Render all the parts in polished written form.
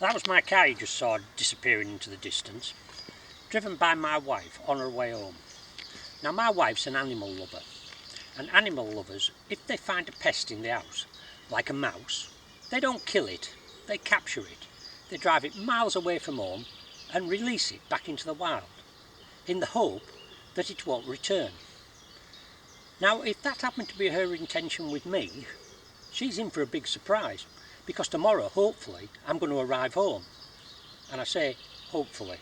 That was my car you just saw disappearing into the distance, driven by my wife on her way home. Now my wife's an animal lover, and animal lovers, if they find a pest in the house, like a mouse, they don't kill it, they capture it. They drive it miles away from home and release it back into the wild, in the hope that it won't return. Now if that happened to be her intention with me, she's in for a big surprise, because tomorrow, hopefully, I'm going to arrive home. And I say, hopefully.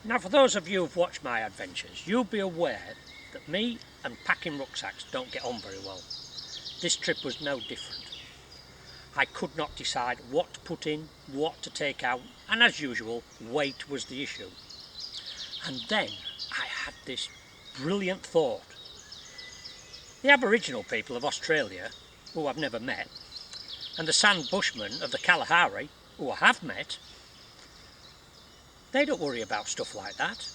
Now for those of you who've watched my adventures, you'll be aware that me and packing rucksacks don't get on very well. This trip was no different. I could not decide what to put in, what to take out, and as usual, weight was the issue. And then I had this brilliant thought. The Aboriginal people of Australia, who I've never met, and the Sand Bushmen of the Kalahari, who I have met, they don't worry about stuff like that.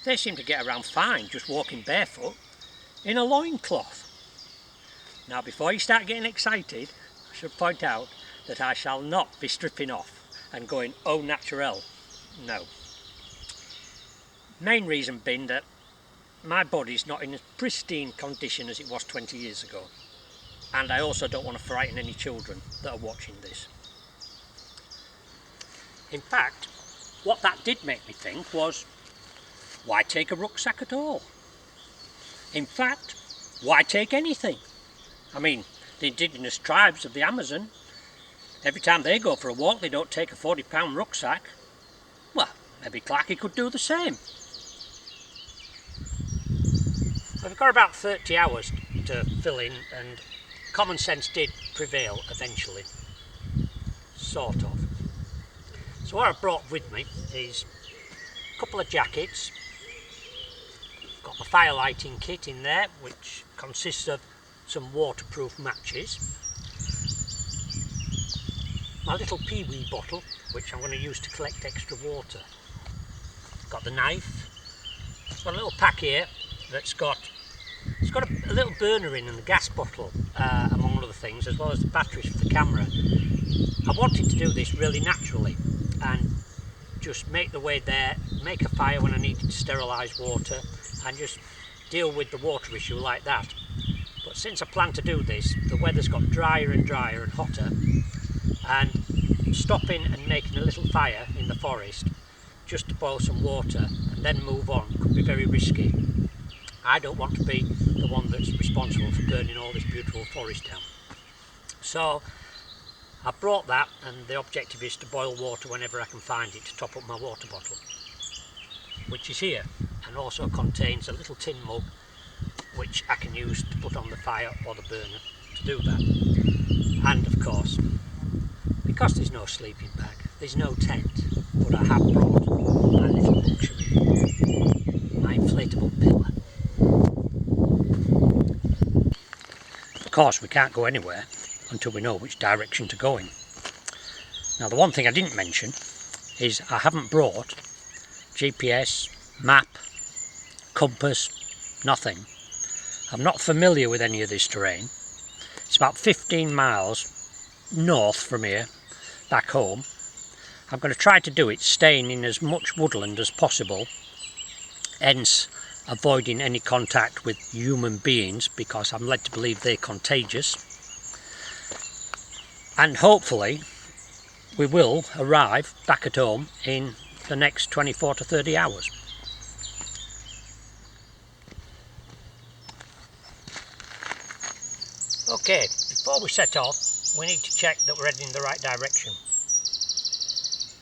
They seem to get around fine just walking barefoot in a loincloth. Now before you start getting excited, I should point out that I shall not be stripping off and going au naturel. No. Main reason being that my body's not in as pristine condition as it was 20 years ago, and I also don't want to frighten any children that are watching this. In fact, what that did make me think was, why take a rucksack at all? In fact, why take anything? I mean, the indigenous tribes of the Amazon, every time they go for a walk they don't take a 40-pound rucksack. Well, maybe Clarky could do the same. We've got about 30 hours to fill in, and common sense did prevail eventually, sort of. So what I've brought with me is a couple of jackets. Got my fire lighting kit in there, which consists of some waterproof matches. My little pee-wee bottle, which I'm going to use to collect extra water. Got the knife. Got a little pack here that's got a little burner in and a gas bottle, among other things, as well as the batteries for the camera. I wanted to do this really naturally and just make the way there, make a fire when I needed to sterilise water, and just deal with the water issue like that. But since I plan to do this, the weather's got drier and drier and hotter, and stopping and making a little fire in the forest just to boil some water and then move on could be very risky. I don't want to be the one that's responsible for burning all this beautiful forest down. So I brought that, and the objective is to boil water whenever I can find it to top up my water bottle, which is here, and also contains a little tin mug which I can use to put on the fire or the burner to do that. And of course, because there's no sleeping bag, there's no tent, but I have brought my little luxury, my inflatable pillar. Of course, we can't go anywhere until we know which direction to go in. Now the one thing I didn't mention is I haven't brought GPS, map, compass, nothing. I'm not familiar with any of this terrain. It's about 15 miles north from here, back home. I'm going to try to do it staying in as much woodland as possible, hence avoiding any contact with human beings, because I'm led to believe they're contagious. And hopefully we will arrive back at home in the next 24 to 30 hours. Okay, before we set off, we need to check that we're heading in the right direction.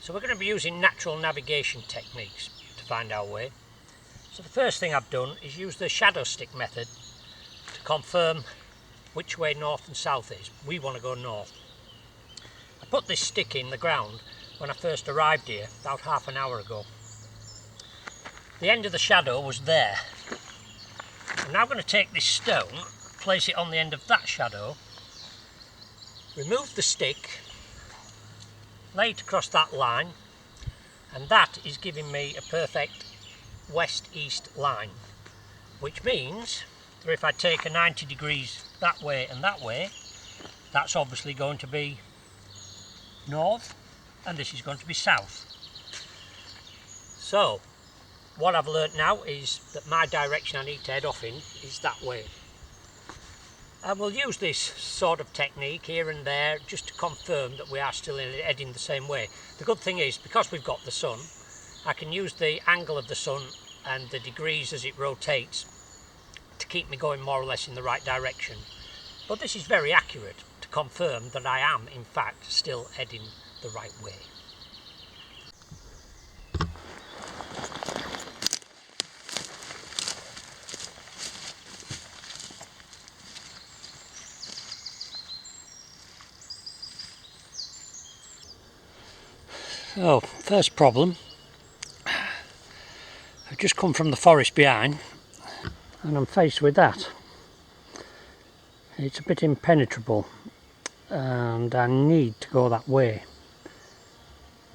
So we're going to be using natural navigation techniques to find our way. So the first thing I've done is use the shadow stick method to confirm which way north and south is. We want to go north. I put this stick in the ground when I first arrived here about half an hour ago. The end of the shadow was there. I'm now going to take this stone, place it on the end of that shadow, remove the stick, lay it across that line, and that is giving me a perfect west-east line, which means that if I take a 90 degrees that way and that way, that's obviously going to be north, and this is going to be south. So what I've learnt now is that my direction I need to head off in is that way. I will use this sort of technique here and there just to confirm that we are still heading the same way. The good thing is, because we've got the sun, I can use the angle of the sun and the degrees as it rotates to keep me going more or less in the right direction. But this is very accurate to confirm that I am in fact still heading the right way. So, first problem, I've just come from the forest behind and I'm faced with that. It's a bit impenetrable and I need to go that way.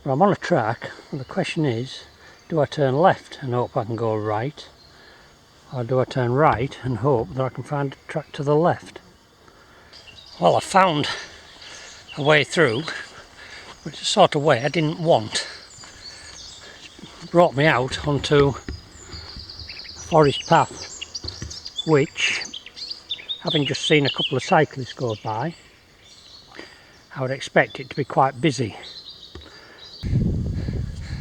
But I'm on a track and the question is, do I turn left and hope I can go right, or do I turn right and hope that I can find a track to the left? Well, I found a way through, which is a sort of way I didn't want. It brought me out onto a forest path, which, having just seen a couple of cyclists go by, I would expect it to be quite busy.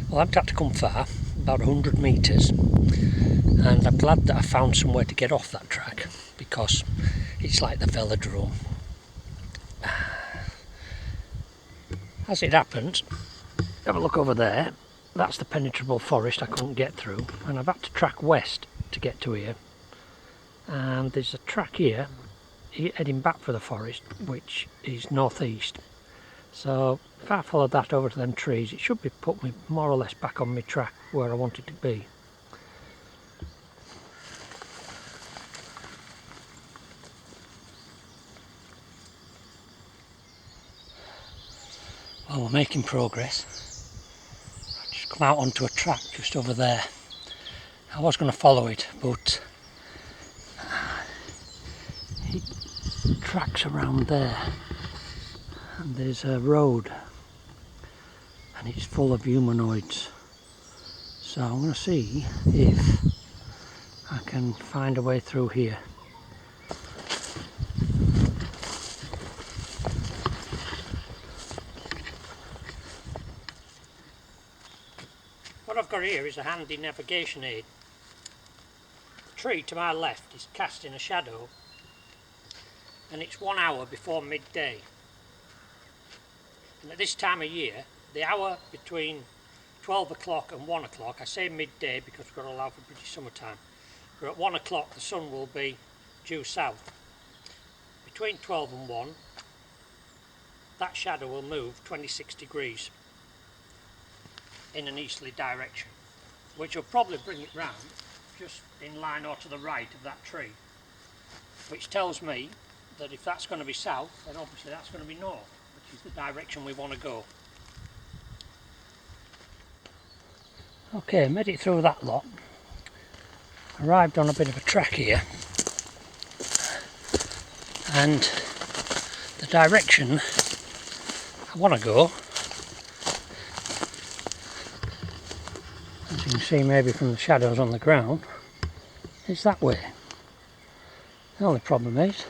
Well, I haven't had to come far, about 100 metres, and I'm glad that I found somewhere to get off that track, because it's like the velodrome. As it happens, have a look over there, that's the penetrable forest I couldn't get through, and I've had to track west to get to here. And there's a track here heading back for the forest, which is northeast. So if I follow that over to them trees, it should be put me more or less back on my track where I want it to be. Well, we're making progress. I've just come out onto a track just over there. I was going to follow it, but it tracks around there. And there's a road and it's full of humanoids. So I'm going to see if I can find a way through here. What I've got here is a handy navigation aid. The tree to my left is casting a shadow and it's 1 hour before midday. And at this time of year, the hour between 12 o'clock and 1 o'clock, I say midday because we've got to allow for British summertime, but at 1 o'clock the sun will be due south. Between 12 and 1, that shadow will move 26 degrees in an easterly direction, which will probably bring it round just in line or to the right of that tree, which tells me that if that's going to be south, then obviously that's going to be north, which is the direction we want to go. Okay, made it through that lot. Arrived on a bit of a track here, and the direction I want to go, as you can see maybe from the shadows on the ground, is that way. The only problem is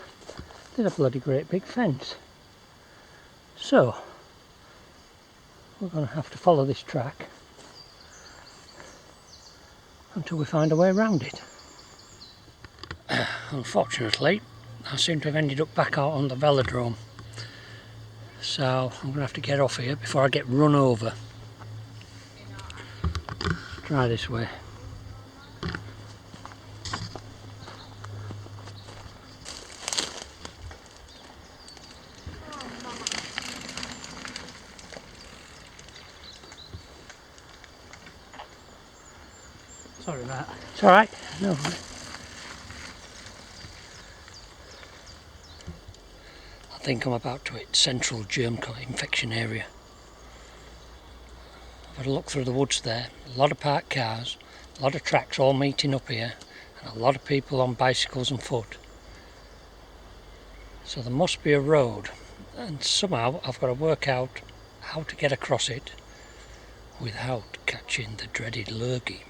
there's a bloody great big fence. So we're going to have to follow this track until we find a way around it. Unfortunately, I seem to have ended up back out on the velodrome, so I'm going to have to get off here before I get run over. Try this way. Sorry about that. It's alright. No. I think I'm about to hit central germ infection area. I've had a look through the woods there. A lot of parked cars, a lot of tracks all meeting up here, and a lot of people on bicycles and foot. So there must be a road and somehow I've got to work out how to get across it without catching the dreaded lurgy.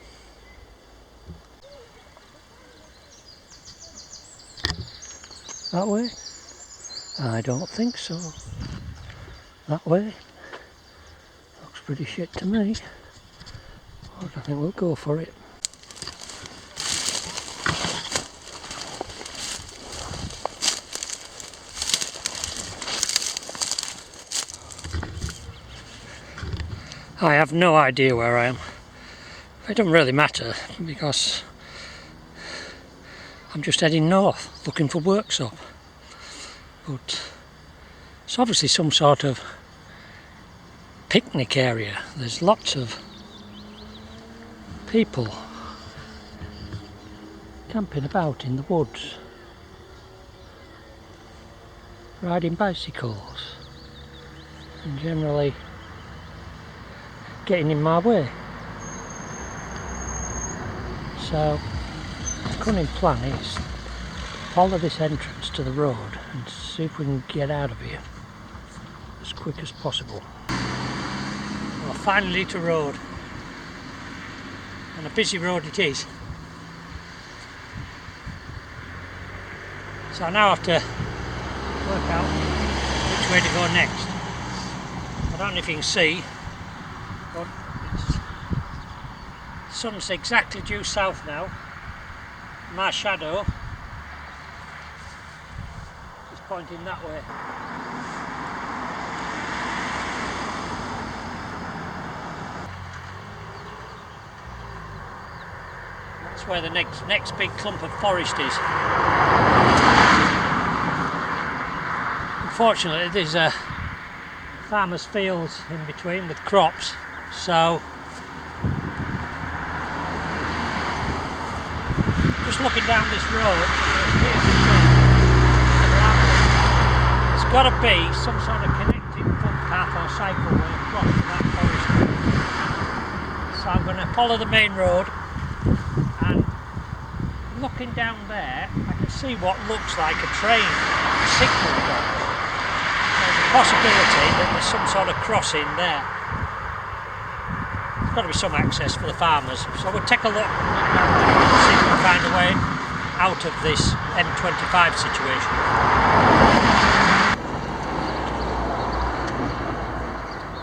That way? I don't think so. That way? Looks pretty shit to me. But I think we'll go for it. I have no idea where I am. It doesn't really matter because I'm just heading north looking for workshop. But it's obviously some sort of picnic area. There's lots of people camping about in the woods, riding bicycles and generally getting in my way. So the cunning plan is follow this entrance to the road and see if we can get out of here as quick as possible. Well, finally to road, and a busy road it is. So I now have to work out which way to go next. I don't know if you can see, but the sun's exactly due south now. My shadow is pointing that way. That's where the next big clump of forest is. Unfortunately, there's a farmer's fields in between with crops, so just looking down this road, there's got to be some sort of connecting footpath or cycleway across that forest. So I'm going to follow the main road, and looking down there I can see what looks like a train signal box. There's a possibility that there's some sort of crossing there. There's got to be some access for the farmers, so we'll take a look and see if we can find a way out of this M25 situation.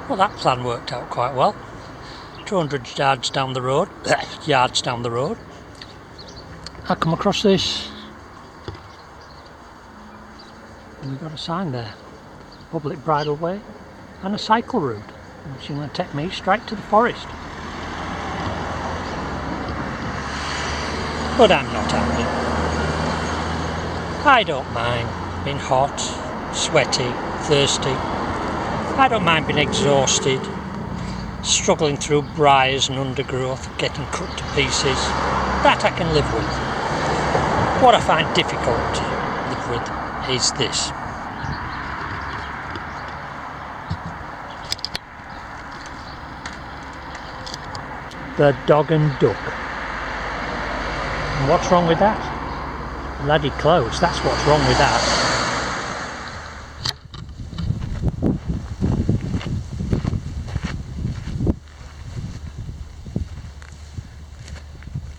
Well, that plan worked out quite well. 200 yards down the road, I come across this, and we've got a sign there, public bridle way and a cycle route, which is going to take me straight to the forest. But I'm not angry. I don't mind being hot, sweaty, thirsty. I don't mind being exhausted, struggling through briars and undergrowth, getting cut to pieces. That I can live with. What I find difficult to live with is this. The dog and duck. And what's wrong with that? Bloody clothes, that's what's wrong with that.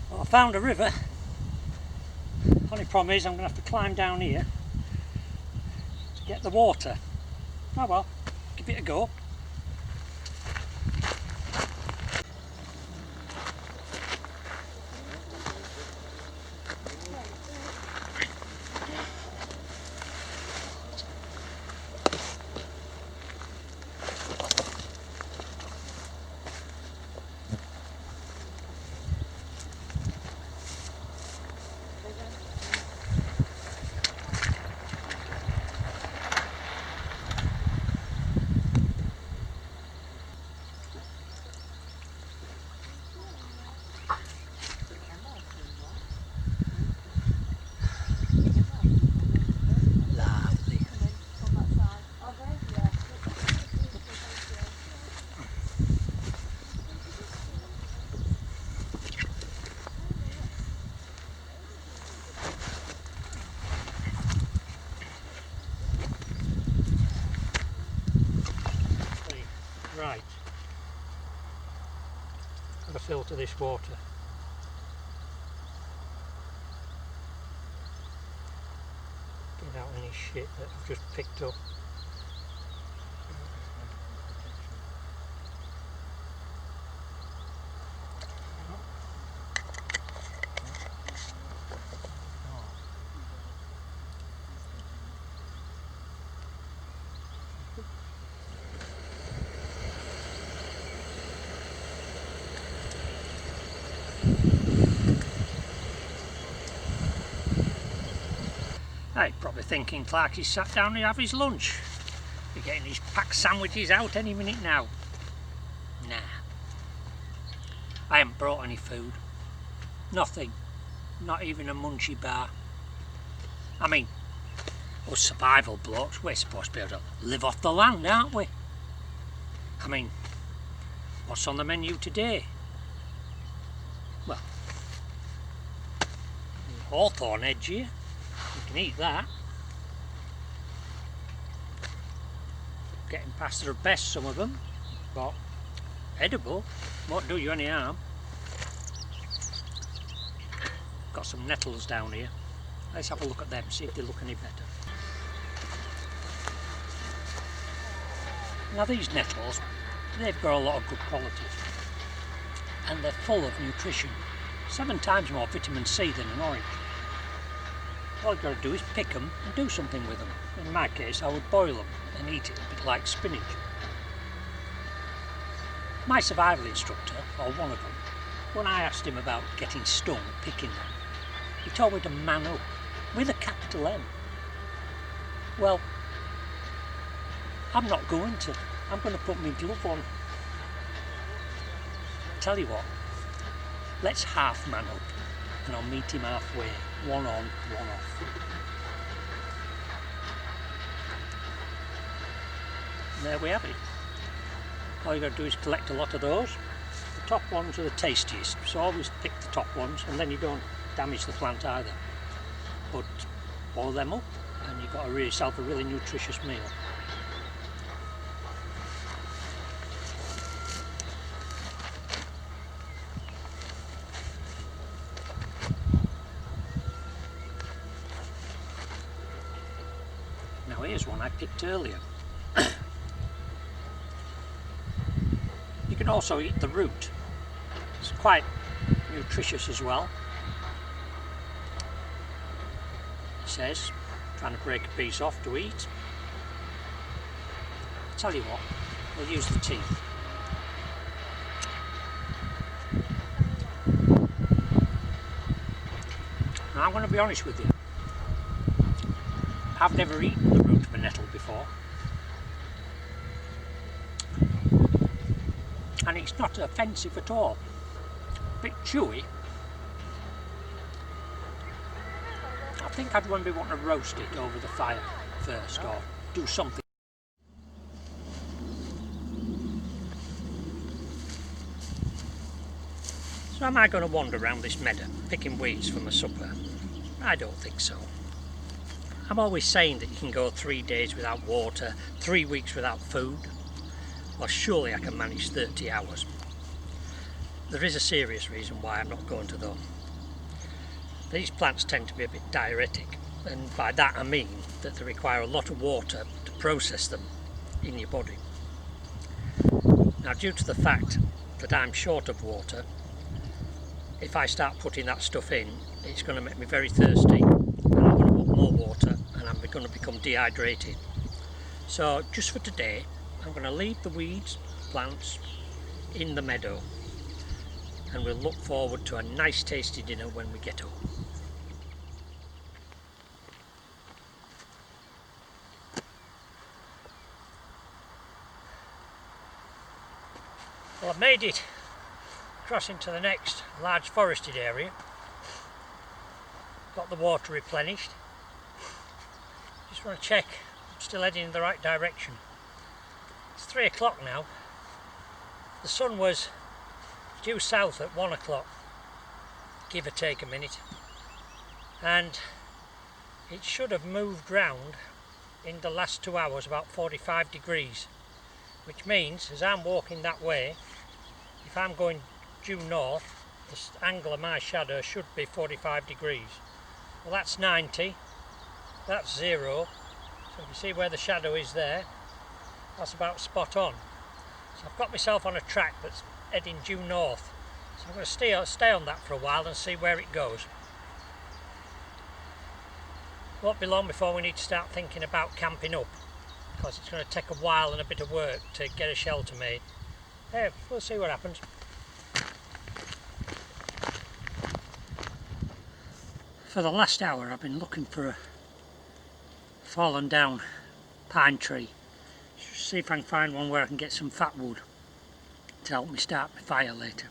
Well, I found a river. Only problem is I'm going to have to climb down here to get the water. Oh well, give it a go. filter this water. Get out any shit that I've just picked up. I'm probably thinking Clarky's sat down to have his lunch. He's getting his packed sandwiches out any minute now. Nah. I haven't brought any food. Nothing. Not even a munchie bar. I mean, us survival blokes, we're supposed to be able to live off the land, aren't we? I mean, what's on the menu today? Well, hawthorn edge here. You can eat that. Getting past their best, some of them, but edible, won't do you any harm. Got some nettles down here. Let's have a look at them, see if they look any better. Now these nettles, they've got a lot of good qualities, and they're full of nutrition. 7 times more vitamin C than an orange. All you've got to do is pick them and do something with them. In my case, I would boil them and eat it a bit like spinach. My survival instructor, or one of them, when I asked him about getting stung picking them, he told me to man up, with a capital M. Well, I'm not going to. I'm going to put my glove on. Tell you what, let's half man up, and I'll meet him halfway. One on, one off. And there we have it. All you got to do is collect a lot of those. The top ones are the tastiest, so always pick the top ones, and then you don't damage the plant either. But boil them up, and you've got yourself a really nutritious meal. Now here's one I picked earlier. You can also eat the root. It's quite nutritious as well. It says, trying to break a piece off to eat. I'll tell you what, we'll use the teeth. Now I'm going to be honest with you. I've never eaten the root of a nettle before, and it's not offensive at all. A bit chewy. I think I'd maybe want to roast it over the fire first, or do something. So am I going to wander around this meadow picking weeds for my supper? I don't think so. I'm always saying that you can go 3 days without water, 3 weeks without food. Well, surely I can manage 30 hours. There is a serious reason why I'm not going to though. These plants tend to be a bit diuretic, and by that I mean that they require a lot of water to process them in your body. Now, due to the fact that I'm short of water, if I start putting that stuff in, it's going to make me very thirsty, and I'm going to want more water, and I'm going to become dehydrated. So just for today, I'm going to leave the weeds, plants, in the meadow, and we'll look forward to a nice tasty dinner when we get home. Well, I've made it across into the next large forested area. Got the water replenished. Just want to check I'm still heading in the right direction. It's 3 o'clock now. The sun was due south at 1 o'clock, give or take a minute, and it should have moved round in the last 2 hours about 45 degrees, which means as I'm walking that way, if I'm going due north, the angle of my shadow should be 45 degrees. Well, that's 90, that's 0, so if you see where the shadow is there, that's about spot on. So I've got myself on a track that's heading due north, so I'm going to stay on that for a while and see where it goes. Won't be long before we need to start thinking about camping up, because it's going to take a while and a bit of work to get a shelter made. Hey, we'll see what happens. For the last hour I've been looking for a fallen down pine tree. See if I can find one where I can get some fat wood to help me start my fire later.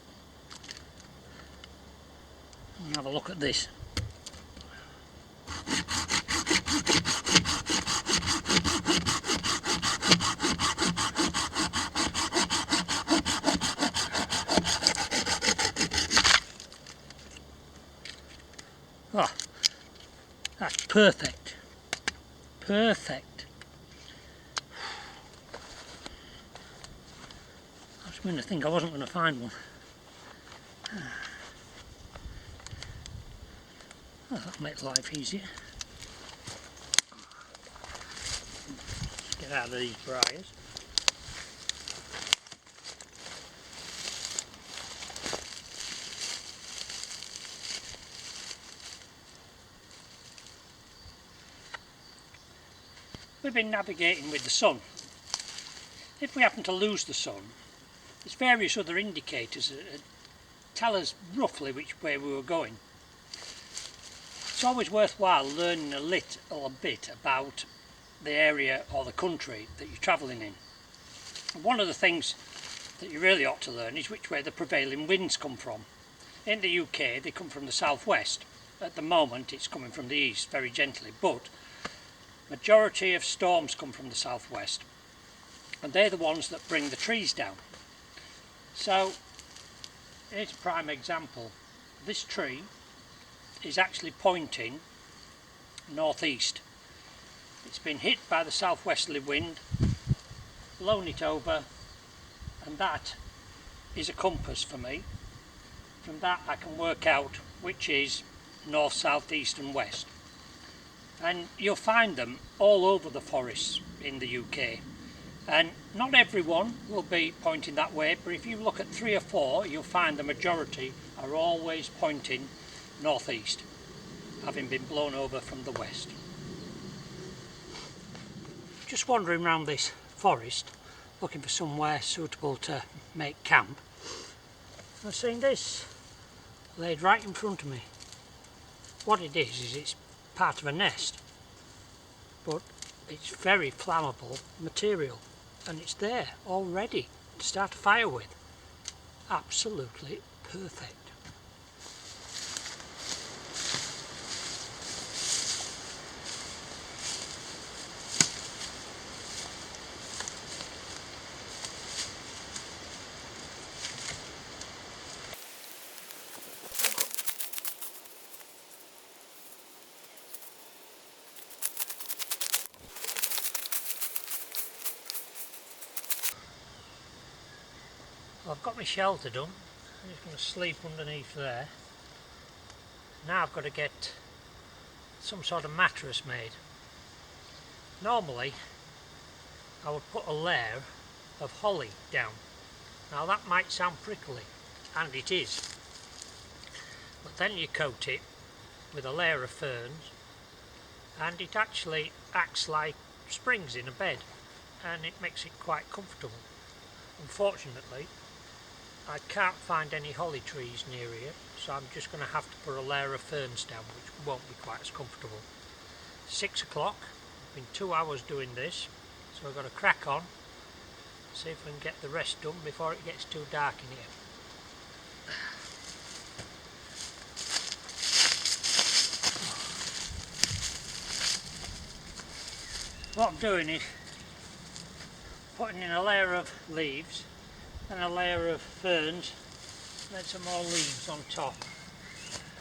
And have a look at this. Oh, that's perfect. Perfect. I was going to think I wasn't going to find one. Oh, that'll make life easier. Let's get out of these briars. We've been navigating with the sun. If we happen to lose the sun, there's various other indicators that tell us roughly which way we were going. It's always worthwhile learning a little bit about the area or the country that you're travelling in. And one of the things that you really ought to learn is which way the prevailing winds come from. In the UK they come from the southwest. At the moment it's coming from the east very gently, but majority of storms come from the southwest, and they're the ones that bring the trees down. So here's a prime example. This tree is actually pointing northeast. It's been hit by the southwesterly wind, blown it over, and that is a compass for me. From that I can work out which is north, south, east and west. And you'll find them all over the forests in the UK, and not everyone will be pointing that way, but if you look at 3 or 4 you'll find the majority are always pointing northeast, having been blown over from the west. Just wandering around this forest looking for somewhere suitable to make camp, I've seen this laid right in front of me. What it is it's part of a nest, but it's very flammable material, and it's there all ready to start a fire with. Absolutely perfect. Well, I've got my shelter done. I'm just going to sleep underneath there. Now I've got to get some sort of mattress made. Normally I would put a layer of holly down. Now that might sound prickly, and it is, but then you coat it with a layer of ferns and it actually acts like springs in a bed, and it makes it quite comfortable. Unfortunately I can't find any holly trees near here, so I'm just going to have to put a layer of ferns down, which won't be quite as comfortable. 6 o'clock, I've been 2 hours doing this, so I've got to crack on, see if we can get the rest done before it gets too dark in here. What I'm doing is putting in a layer of leaves and a layer of ferns, and then some more leaves on top,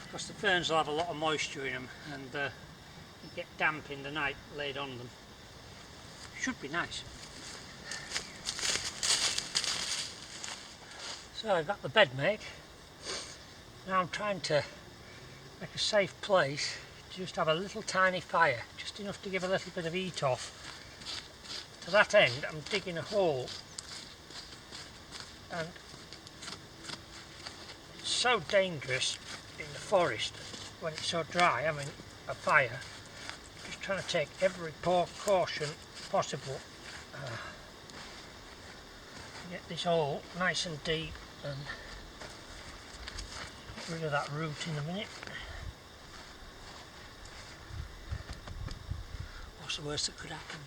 because the ferns will have a lot of moisture in them and you get damp in the night laid on them. Should be nice. So I've got the bed made. Now I'm trying to make a safe place to just have a little tiny fire, just enough to give a little bit of heat off. To that end I'm digging a hole, and it's so dangerous in the forest when it's so dry having a fire. Just trying to take every precaution possible. Get this hole nice and deep and get rid of that root in a minute. What's the worst that could happen?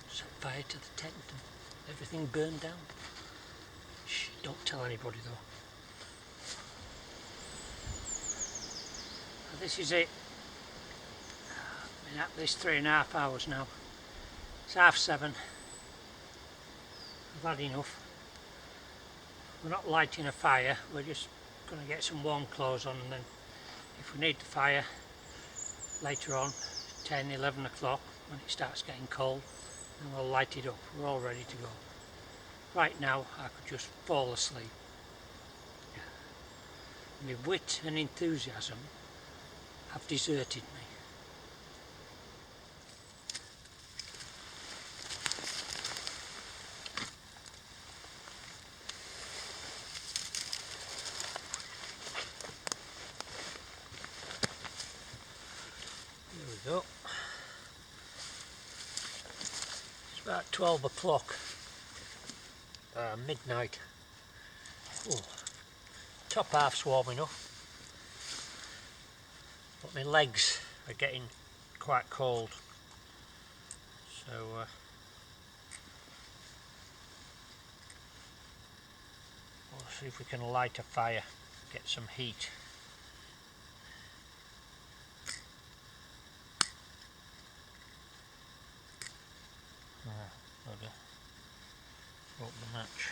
Set fire to the tent and everything burned down. Shh, don't tell anybody though. Now this is it. I've been at this 3.5 hours now. It's 7:30. I've had enough. We're not lighting a fire, we're just going to get some warm clothes on, and then if we need the fire later on, 10, 11 o'clock, when it starts getting cold, then we'll light it up. We're all ready to go. Right now I could just fall asleep. My wit and enthusiasm have deserted me. There we go. It's about 12 o'clock, midnight. Oh, top half's warm enough, but my legs are getting quite cold. So we'll see if we can light a fire, get some heat. Broke the match,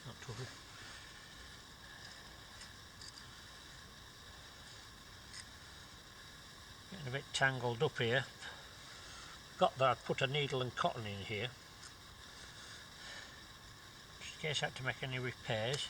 not trouble. Getting a bit tangled up here. Got that, I'd put a needle and cotton in here, just in case I had to make any repairs.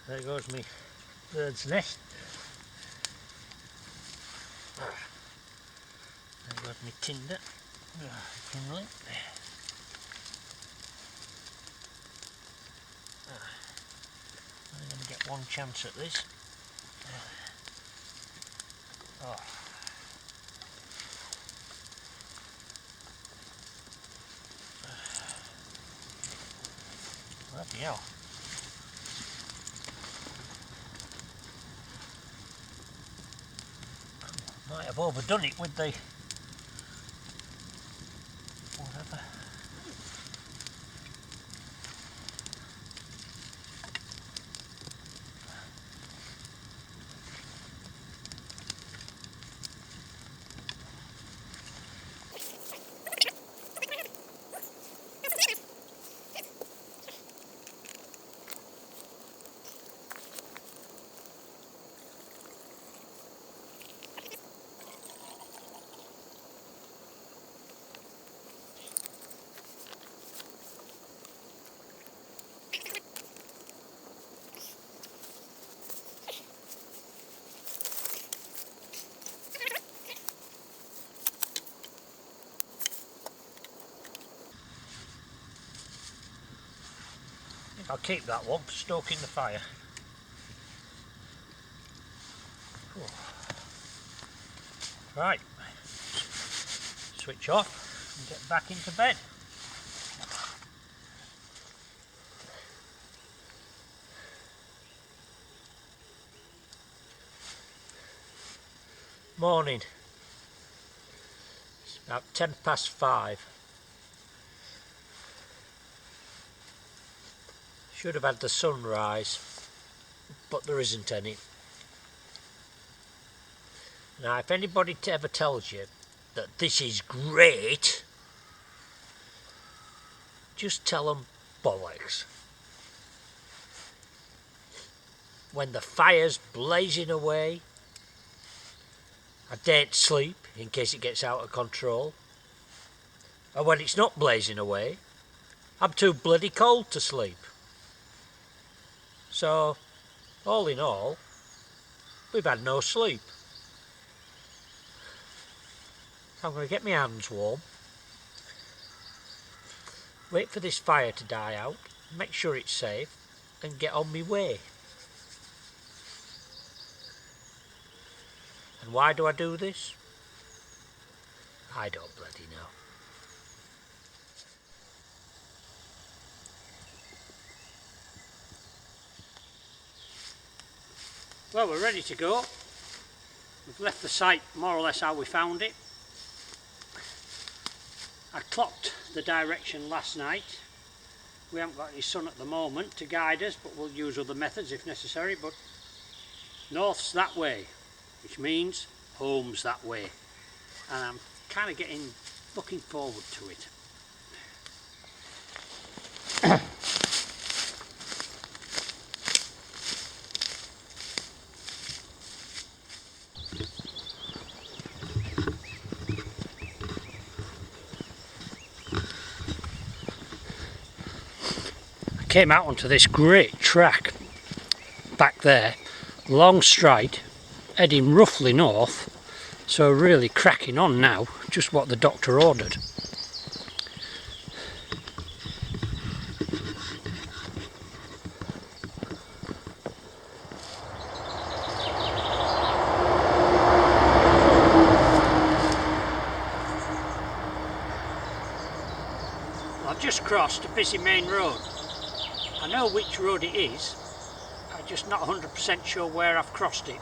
There goes me bird's nest. There goes me tinder. Kindling. I'm going to get one chance at this. Oh. Bloody hell. Might have overdone it with the whatever. I'll keep that one for stoking the fire. Right, switch off and get back into bed. Morning. It's about 5:10. Should have had the sunrise, but there isn't any. Now, if anybody ever tells you that this is great, just tell them bollocks. When the fire's blazing away, I daren't sleep in case it gets out of control. And when it's not blazing away, I'm too bloody cold to sleep. So, all in all, we've had no sleep. So I'm going to get my hands warm, wait for this fire to die out, make sure it's safe, and get on my way. And why do I do this? I don't bloody know. Well, we're ready to go. We've left the site more or less how we found it. I clocked the direction last night. We haven't got any sun at the moment to guide us, but we'll use other methods if necessary. But north's that way, which means home's that way. And I'm kind of looking forward to it. Came out onto this great track back there, long straight, heading roughly north, so really cracking on now, just what the doctor ordered. I've just crossed a busy main road. I know which road it is, I'm just not 100% sure where I've crossed it.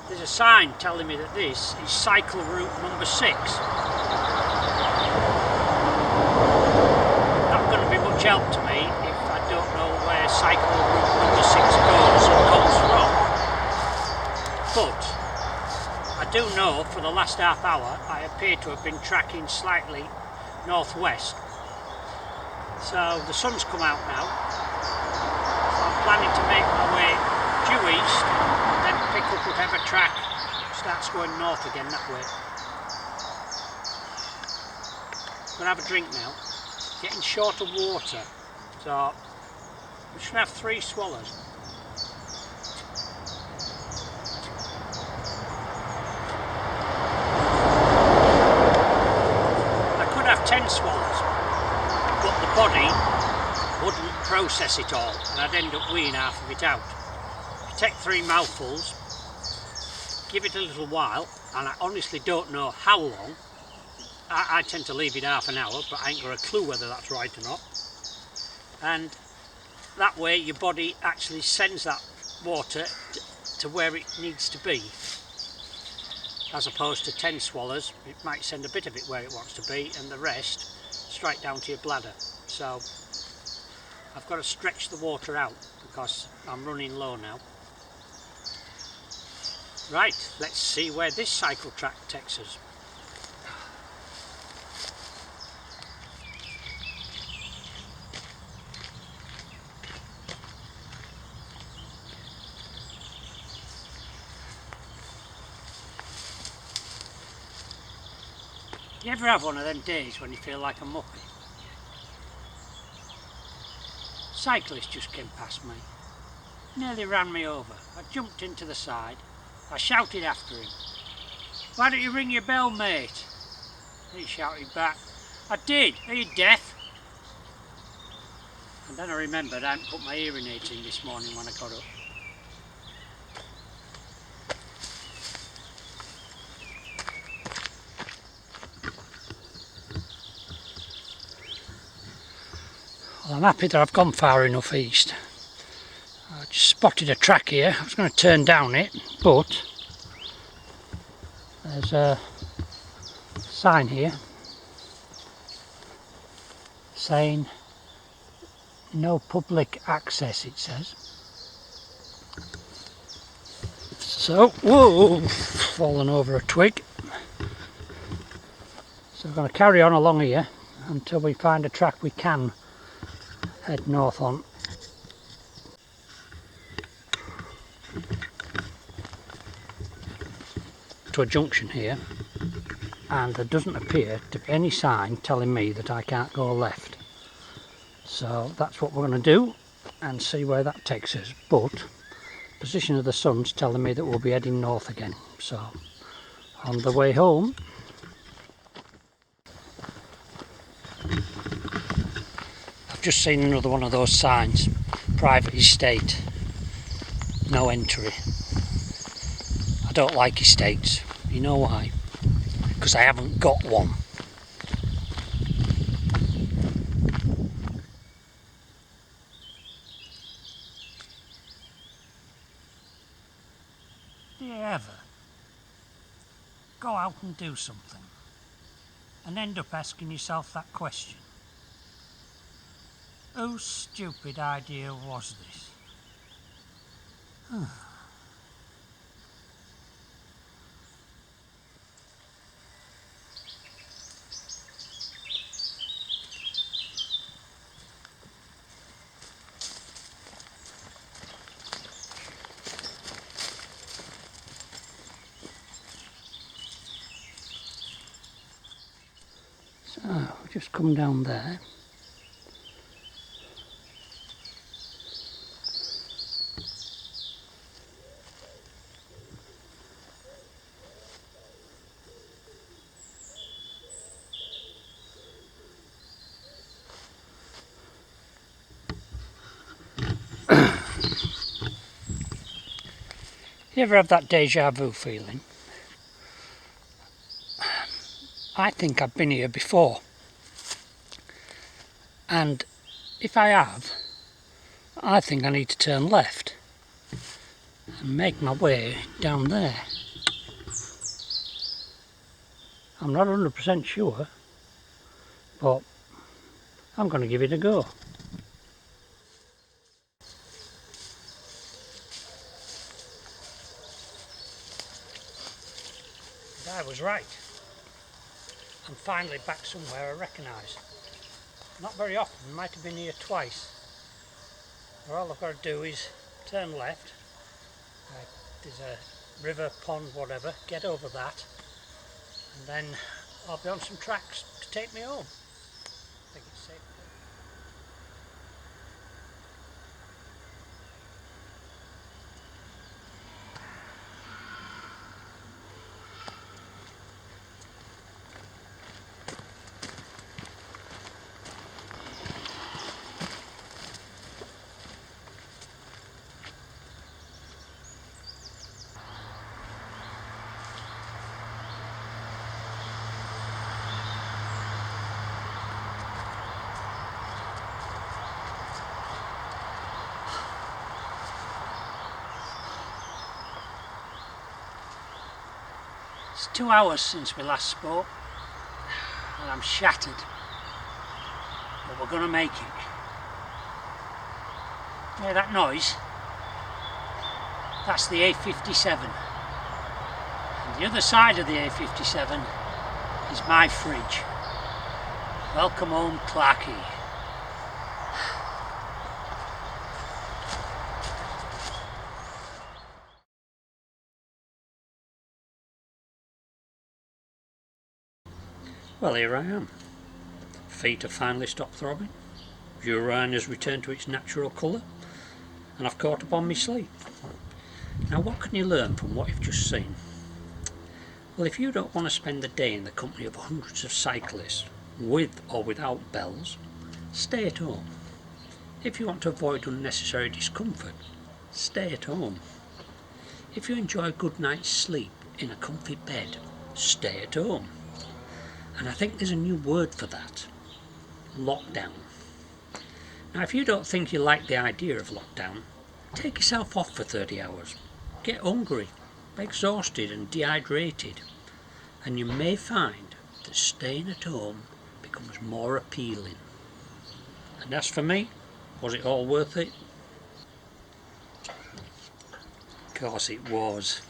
There's a sign telling me that this is cycle route number 6. Not going to be much help to me if I don't know where cycle route number 6 goes and comes from. But I do know for the last half hour I appear to have been tracking slightly northwest. So the sun's come out now, so I'm planning to make my way due east and then pick up whatever track starts going north again that way. I'm going to have a drink now, getting short of water, so we should have 3 swallows. I could have 10 swallows. But the body wouldn't process it all and I'd end up weeing half of it out. If you take 3 mouthfuls, give it a little while, and I honestly don't know how long. I tend to leave it half an hour, but I ain't got a clue whether that's right or not. And that way your body actually sends that water to where it needs to be. As opposed to 10 swallows, it might send a bit of it where it wants to be and the rest straight down to your bladder. So I've got to stretch the water out because I'm running low now. Right, let's see where this cycle track takes us. You ever have one of them days when you feel like a muppet? Cyclist just came past me, nearly ran me over. I jumped into the side, I shouted after him, "Why don't you ring your bell, mate?" He shouted back, "I did, are you deaf?" And then I remembered I hadn't put my hearing aids in this morning when I got up. Well, I'm happy that I've gone far enough east. I just spotted a track here. I was going to turn down it, but there's a sign here saying no public access, it says. So, whoa, fallen over a twig. So I'm going to carry on along here until we find a track we can head north on. To a junction here, and there doesn't appear to be any sign telling me that I can't go left. So that's what we're going to do and see where that takes us. But position of the sun's telling me that we'll be heading north again. So on the way home, I've just seen another one of those signs, private estate, no entry. I don't like estates. You know why? Because I haven't got one. Do you ever go out and do something and end up asking yourself that question? Whose stupid idea was this? So, we've just come down there. You ever have that deja vu feeling? I think I've been here before. And if I have, I think I need to turn left and make my way down there. I'm not 100% sure, but I'm going to give it a go. I was right. I'm finally back somewhere I recognise. Not very often, might have been here twice. Where all I've got to do is turn left. There's a river, pond, whatever, get over that, and then I'll be on some tracks to take me home. I think it's safe. It's 2 hours since we last spoke, and I'm shattered, but we're going to make it. Hear that noise? That's the A57, and the other side of the A57 is my fridge. Welcome home, Clarkie. Well, here I am. Feet have finally stopped throbbing, urine has returned to its natural colour, and I've caught up on my sleep. Now, what can you learn from what you've just seen? Well, if you don't want to spend the day in the company of hundreds of cyclists, with or without bells, stay at home. If you want to avoid unnecessary discomfort, stay at home. If you enjoy a good night's sleep in a comfy bed, stay at home. And I think there's a new word for that: lockdown. Now, if you don't think you like the idea of lockdown, take yourself off for 30 hours. Get hungry, exhausted and dehydrated, and you may find that staying at home becomes more appealing. And as for me, was it all worth it? Of course it was.